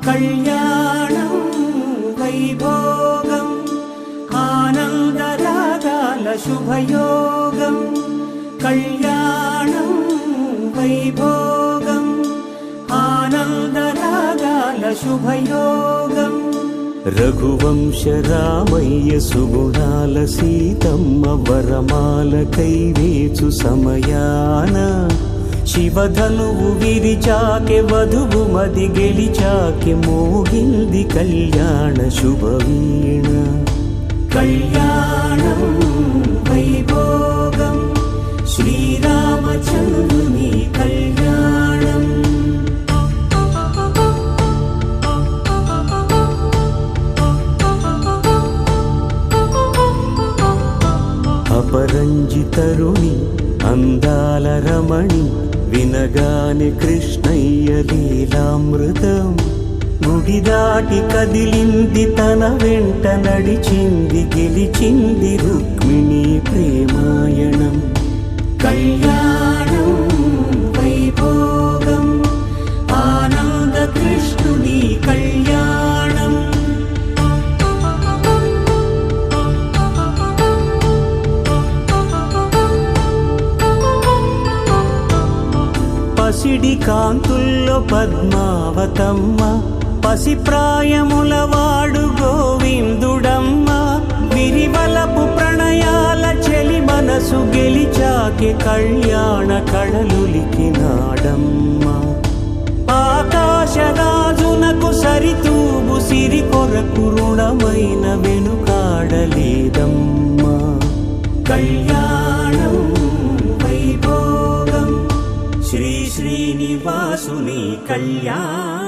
కళ్యాణం వైభోగం ఆనందరాగాల శుభయోగం కళ్యాణం వైభోగం ఆనందరాగాల శుభయోగం రఘువంశ రామయ్య సుగుణాల సీతమ్మ వరమాల కైవేచు సమయాన శివధనువు విరిచాకె వధువు మది గెలిచాకె మోగింది కళ్యాణ శుభవీణ కళ్యాణం వైభోగం శ్రీరామచంద్రుని కళ్యాణం అపరంజి తరుణి అందాల రమణి వినగాని కృష్ణయ్య లీలామృతం గుడి దాటి కదిలింది తన వెంట నడిచింది గెలిచింది రుక్మిణి ప్రేమాయణం కళ్యాణం వైభోగం ఆనంద కృష్ణుని కళ్యాణం పసిడి కాంతుల్లో పద్మావతమ్మ పసిప్రాయముల వాడు గోవిందుడమ్మ విరివలపు ప్రణయాల చెలి మనసు గెలిచాకె కళ్యాణ కళలులికినాడమ్మ ఆకాశరాజునకు సరితూగు సిరి కొరకు రుణమైన వెనుకాడలేదమ్మ కళ్యాణం వైభోగం శ్రీ శ్రీనివాసుని కళ్యాణం